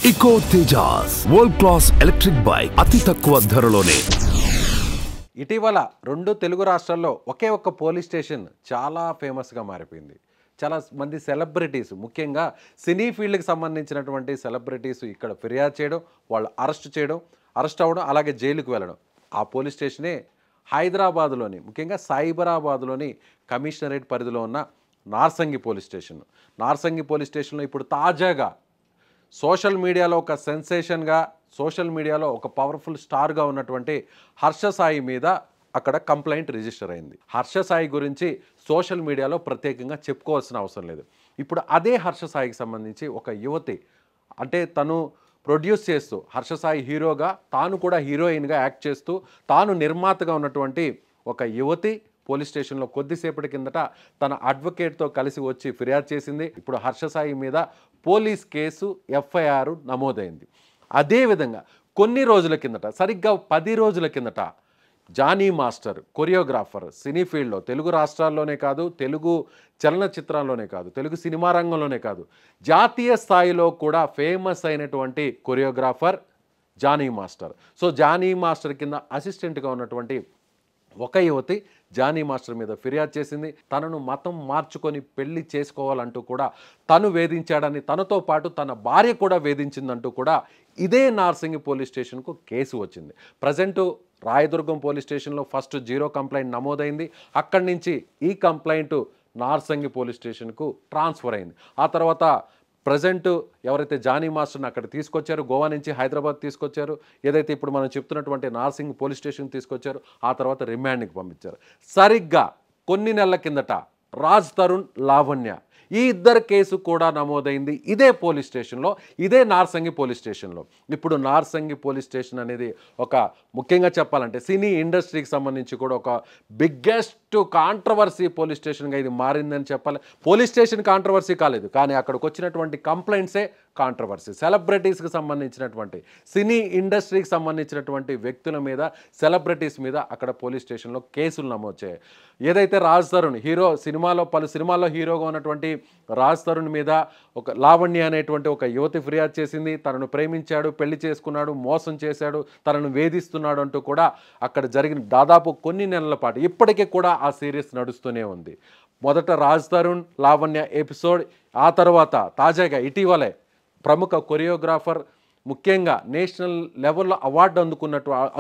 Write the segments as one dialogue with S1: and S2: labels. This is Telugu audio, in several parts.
S1: ఇకో Tejas world class electric bike అతి తక్కువ ధరలోనే.
S2: ఇటీవల రెండు తెలుగు రాష్ట్రాల్లో ఒకే ఒక్క పోలీస్ స్టేషన్ చాలా ఫేమస్గా మారిపోయింది. చాలా మంది సెలబ్రిటీస్, ముఖ్యంగా సినీ ఫీల్డ్కి సంబంధించినటువంటి సెలబ్రిటీస్ ఇక్కడ ఫిర్యాదు చేయడం, వాళ్ళు అరెస్ట్ అవ్వడం, అలాగే జైలుకు వెళ్ళడం. ఆ పోలీస్ స్టేషనే హైదరాబాద్లోని, ముఖ్యంగా సైబరాబాద్లోని కమిషనరేట్ పరిధిలో ఉన్న Narsingi police station. Narsingi police స్టేషన్లో ఇప్పుడు తాజాగా సోషల్ మీడియాలో ఒక సెన్సేషన్గా, సోషల్ మీడియాలో ఒక పవర్ఫుల్ స్టార్గా ఉన్నటువంటి హర్ష సాయి మీద అక్కడ కంప్లైంట్ రిజిస్టర్ అయింది. హర్ష సాయి గురించి సోషల్ మీడియాలో ప్రత్యేకంగా చెప్పుకోవాల్సిన అవసరం లేదు. ఇప్పుడు అదే హర్ష సాయికి సంబంధించి ఒక యువతి, అంటే తను ప్రొడ్యూస్ చేస్తూ హర్ష సాయి హీరోగా, తాను కూడా హీరోయిన్గా యాక్ట్ చేస్తూ, తాను నిర్మాతగా ఉన్నటువంటి ఒక యువతి పోలీస్ స్టేషన్లో కొద్దిసేపటి కిందట తన అడ్వకేట్తో కలిసి వచ్చి ఫిర్యాదు చేసింది. ఇప్పుడు హర్ష సాయి మీద పోలీస్ కేసు, ఎఫ్ఐఆర్ నమోదైంది. అదేవిధంగా కొన్ని రోజుల కిందట, సరిగ్గా 10 రోజుల కిందట జానీ మాస్టర్, కొరియోగ్రాఫర్, సినీ ఫీల్డ్లో తెలుగు రాష్ట్రాల్లోనే కాదు, తెలుగు చలనచిత్రాల్లోనే కాదు, తెలుగు సినిమా రంగంలోనే కాదు, జాతీయ స్థాయిలో కూడా ఫేమస్ అయినటువంటి choreographer Jani master. So Jani master కింద అసిస్టెంట్గా ఉన్నటువంటి ఒక యువతి జానీ మాస్టర్ మీద ఫిర్యాదు చేసింది. తనను మతం మార్చుకొని పెళ్లి చేసుకోవాలంటూ కూడా తను వేధించాడని, తనతో పాటు తన భార్య కూడా వేధించిందంటూ కూడా ఇదే నార్సింగి పోలీస్ స్టేషన్కు కేసు వచ్చింది. ప్రజెంటు రాయదుర్గం పోలీస్ స్టేషన్లో ఫస్ట్ 0 కంప్లైంట్ నమోదైంది. అక్కడి నుంచి ఈ కంప్లైంట్ నార్సంగి పోలీస్ స్టేషన్కు ట్రాన్స్ఫర్ అయింది. ఆ తర్వాత ప్రజెంట్ ఎవరైతే జానీ మాస్టర్ని అక్కడ తీసుకొచ్చారో, గోవా నుంచి హైదరాబాద్ తీసుకొచ్చారు, ఏదైతే ఇప్పుడు మనం చెప్తున్నటువంటి నార్సింగ్ పోలీస్ స్టేషన్ తీసుకొచ్చారు, ఆ తర్వాత రిమాండ్కి పంపించారు. సరిగ్గా కొన్ని నెలల కిందట రాజ్ తరుణ్, లావణ్య ఈ ఇద్దరు కేసు కూడా నమోదైంది ఇదే పోలీస్ స్టేషన్లో, ఇదే నార్సంగి పోలీస్ స్టేషన్లో. ఇప్పుడు నార్సంగి పోలీస్ స్టేషన్ అనేది ఒక, ముఖ్యంగా చెప్పాలంటే సినీ ఇండస్ట్రీకి సంబంధించి కూడా ఒక బిగ్గెస్ట్ కాంట్రవర్సీ పోలీస్ స్టేషన్గా ఇది మారిందని చెప్పాలి. పోలీస్ స్టేషన్ కాంట్రవర్సీ కాలేదు, కానీ అక్కడికి వచ్చినటువంటి కంప్లైంట్సే కాంట్రవర్సీ. సెలబ్రిటీస్కి సంబంధించినటువంటి, సినీ ఇండస్ట్రీకి సంబంధించినటువంటి వ్యక్తుల మీద, సెలబ్రిటీస్ మీద అక్కడ పోలీస్ స్టేషన్లో కేసులు నమోదు చేయాలి. ఏదైతే రాజ్ తరుణ్ హీరో, పలు సినిమాల్లో హీరోగా ఉన్నటువంటి రాజ్ తరుణ్ మీద ఒక లావణ్య అనేటువంటి ఒక యువతి ఫిర్యాదు చేసింది. తనను ప్రేమించాడు, పెళ్లి చేసుకున్నాడు, మోసం చేశాడు, తనను వేధిస్తున్నాడు అంటూ కూడా అక్కడ జరిగిన దాదాపు కొన్ని నెలల పాటు ఇప్పటికీ కూడా ఆ సిరీస్ నడుస్తూనే ఉంది. మొదట రాజ్ తరుణ్, లావణ్య ఎపిసోడ్, ఆ తర్వాత తాజాగా ఇటీవలే ప్రముఖ కొరియోగ్రాఫర్, ముఖ్యంగా నేషనల్ లెవెల్లో అవార్డు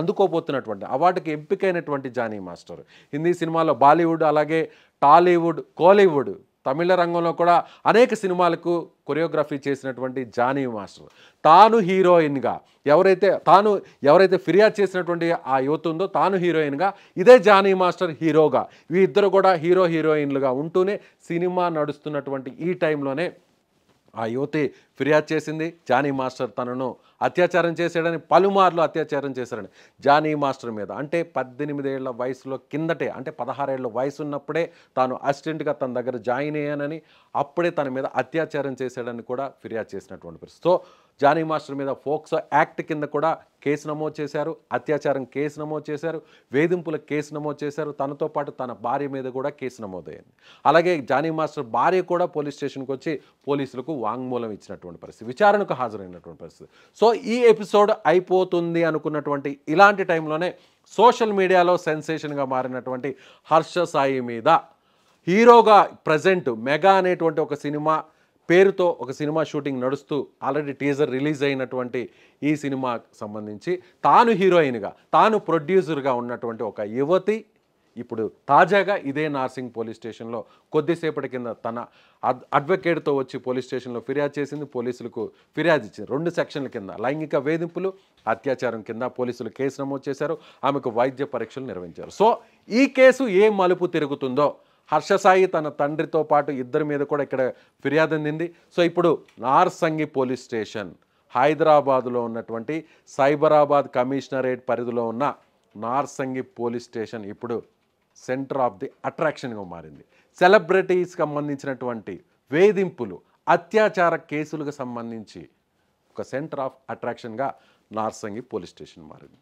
S2: అందుకోబోతున్నటువంటి, అవార్డుకి ఎంపికైనటువంటి జానీ మాస్టర్, హిందీ సినిమాలో, బాలీవుడ్, అలాగే టాలీవుడ్, కోలీవుడ్, తమిళ రంగంలో కూడా అనేక సినిమాలకు కొరియోగ్రఫీ చేసినటువంటి జానీ మాస్టర్, తాను హీరోయిన్గా, ఎవరైతే ఫిర్యాదు చేసినటువంటి ఆ యువత ఉందో తాను హీరోయిన్గా, ఇదే జానీ మాస్టర్ హీరోగా, ఇద్దరు కూడా హీరోయిన్లుగా ఉంటూనే సినిమా నడుస్తున్నటువంటి ఈ టైంలోనే ఆ యువతి ఫిర్యాదు చేసింది. జానీ మాస్టర్ తనను అత్యాచారం చేశాడని, పలుమార్లు అత్యాచారం చేశాడని జానీ మాస్టర్ మీద, అంటే 18 ఏళ్ల వయసులో కిందటే, అంటే 16 ఏళ్ల వయసు ఉన్నప్పుడే తాను అసిస్టెంట్గా తన దగ్గర జాయిన్ అయ్యానని, అప్పుడే తన మీద అత్యాచారం చేశాడని కూడా ఫిర్యాదు చేసినటువంటి పరిస్థితి. సో జానీ మాస్టర్ మీద ఫోక్సో యాక్ట్ కింద కూడా కేసు నమోదు చేశారు, అత్యాచారం కేసు నమోదు చేశారు, వేధింపుల కేసు నమోదు చేశారు. తనతో పాటు తన భార్య మీద కూడా కేసు నమోదైంది. అలాగే జానీ మాస్టర్ భార్య కూడా పోలీస్ స్టేషన్కి వచ్చి పోలీసులకు వాంగ్మూలం ఇచ్చినటువంటి పరిస్థితి, విచారణకు హాజరైనటువంటి పరిస్థితి. సో ఈ ఎపిసోడ్ అయిపోతుంది అనుకున్నటువంటి ఇలాంటి టైంలోనే సోషల్ మీడియాలో సెన్సేషన్గా మారినటువంటి హర్ష సాయి మీద హీరోగా ప్రజెంట్ మెగా అనేటువంటి ఒక సినిమా పేరుతో ఒక సినిమా షూటింగ్ నడుస్తూ ఆల్రెడీ టీజర్ రిలీజ్ అయినటువంటి ఈ సినిమాకి సంబంధించి తాను హీరోయిన్గా, తాను ప్రొడ్యూసర్గా ఉన్నటువంటి ఒక యువతి ఇప్పుడు తాజాగా ఇదే నార్సింగ్ పోలీస్ స్టేషన్లో కొద్దిసేపటి కింద తన అడ్వకేట్తో వచ్చి పోలీస్ స్టేషన్లో ఫిర్యాదు చేసింది. పోలీసులకు ఫిర్యాదు ఇచ్చింది. 2 సెక్షన్ల కింద, లైంగిక వేధింపులు, అత్యాచారం కింద పోలీసులు కేసు నమోదు చేశారు. ఆమెకు వైద్య పరీక్షలు నిర్వహించారు. సో ఈ కేసు ఏ మలుపు తిరుగుతుందో, హర్ష సాయి తన తండ్రితో పాటు ఇద్దరి మీద కూడా ఇక్కడ ఫిర్యాదు అందింది. సో ఇప్పుడు నార్సంగి పోలీస్ స్టేషన్, హైదరాబాదులో ఉన్నటువంటి సైబరాబాద్ కమిషనరేట్ పరిధిలో ఉన్న నార్సంగి పోలీస్ స్టేషన్ ఇప్పుడు సెంటర్ ఆఫ్ ది అట్రాక్షన్గా మారింది. సెలబ్రిటీస్కి సంబంధించినటువంటి వేధింపులు, అత్యాచార కేసులకు సంబంధించి ఒక centre of అట్రాక్షన్గా Narsingi police station మారింది.